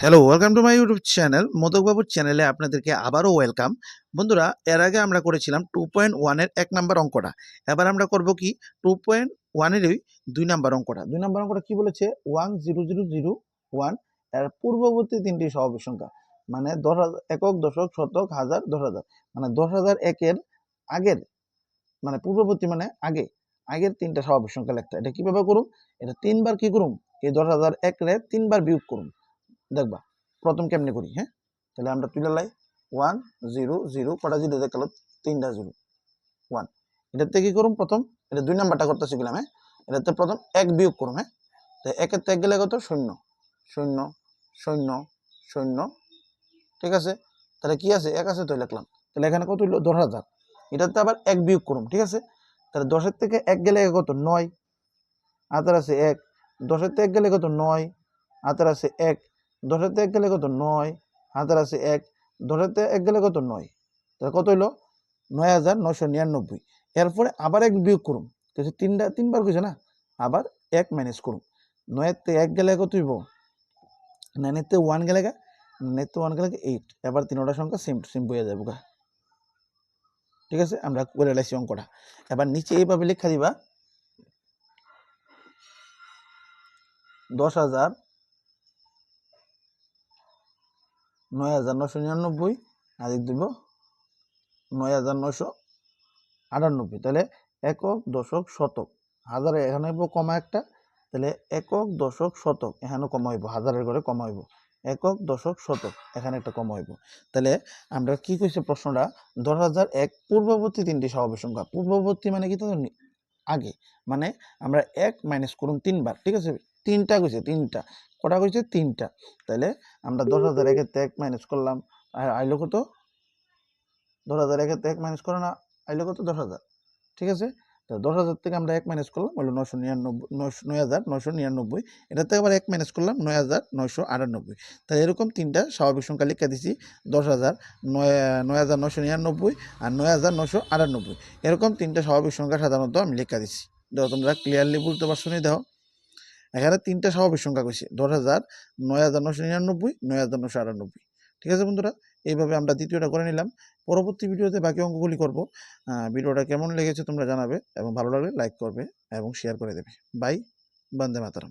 Hello, welcome to my YouTube channel. Modak বাবুর চ্যানেলে আপনাদেরকে আবারও ওয়েলকাম। বন্ধুরা, এর আগে আমরা করেছিলাম 2.1 এর 1 নাম্বার অঙ্কটা। এবার আমরা করব কি 2.1 এরই 2 নাম্বার অঙ্কটা। 2 নাম্বার অঙ্কটা কি বলেছে? 10001 এর পূর্ববর্তী তিনটি স্বাভাবিক সংখ্যা। মানে 10,000 একক, দশক, শতক, হাজার, 10,000। মানে 10,000 একের আগের মানে পূর্ববর্তী মানে আগের তিনটা স্বাভাবিক সংখ্যা লিখতে। এটা কিভাবে করুম? এটা তিনবার কি করুম? এই 10,001 রে তিনবার বিয়োগ করুম। দেখবা প্রথম কেমনে করি। হ্যাঁ, তাহলে আমরা তুলে লাই 100 কটা জিরো দেখালো? তিনটা জিরো 1। এটাতে কি করুম? প্রথম এটা 2 নাম্বারটা করতে শিখলাম। হ্যাঁ, এটাতে প্রথম এক বিয়োগ করুম। হ্যাঁ, তো একের তো এক গেলে কত? 0 0 0 0। ঠিক আছে, তাহলে কি আছে? এক আছে তো লিখলাম। তাহলে এখানে কত হইলো? 10,000। এটাতে আবার এক বিয়োগ করুম। ঠিক আছে, তাহলে 10-এর থেকে এক গেলে কত? 9। হাতের আছে 1। 10-এর থেকে এক গেলে কত? 9। হাতের আছে 1। 10-এর থেকে এক গেলে কত? 9। হাতের আছে 1। 10-এর থেকে এক গেলে কত? 9। তাহলে কত হইলো? 9,999। এরপরে আবার এক বিয়োগ করুন। তিনবার কইছে না, আবার এক মাইনাস করুন। 9-এর থেকে এক গেলে কত হইব? 9-এর থেকে 1 গেলে 9-এর থেকে 1 গেলে 8। এবার তিনটা সংখ্যা সেম বইয়া যাবো গা। ঠিক আছে, আমরা করে লাইছি অঙ্কটা। এবার নিচে এইভাবে লেখা দিবা 10,000 9,999 আর দিব 9,998। তাহলে একক, দশক, শতক, হাজারে এখানে হইব কমা একটা। তাহলে একক, দশক, শতক এখানে কমা হইব, হাজারের ঘরে কমা হইব। একক, দশক, শতক এখানে একটা কমা হইব। তাহলে আমরা কি কইছে প্রশ্নটা? 10,001 পূর্ববর্তী তিনটি স্বাভাবিক সংখ্যা। পূর্ববর্তী মানে কি? তো আগে, মানে আমরা এক মাইনাস করুন তিনবার। ঠিক আছে, তিনটা কইছে, তিনটা কটা কইছে? তিনটা। তাহলে আমরা 10,001 এর থেকে এক মাইনাস করলাম, আর আইলো কত? 10,000 এর থেকে এক মাইনাস করে না, আইলো কত? 10,000। ঠিক আছে, তো 10,000 থেকে আমরা এক মাইনাস করলাম হলো 9,999। এটা থেকে আবার এক মাইনাস করলাম 9,998। তাহলে এরকম তিনটা স্বাভাবিক সংখ্যা লিখে দিছি। 10,000, 9,999 আর 9,998। এরকম তিনটা স্বাভাবিক সংখ্যা সাধারণত আমি লিখে দিছি। দেখো তোমরা ক্লিয়ারলি বুঝতে পারছো নি? দেখো এখানে তিনটা স্বাভাবিক সংখ্যা কইছে: 10,000, 9,999, 9,998। ঠিক আছে বন্ধুরা, এইভাবে আমরা দ্বিতীয়টা করে নিলাম। পরবর্তী ভিডিওতে বাকি অঙ্কগুলি করব। ভিডিওটা কেমন লেগেছে তোমরা জানাবে, এবং ভালো লাগলে লাইক করবে এবং শেয়ার করে দেবে। বাই, বন্দে মাতরম।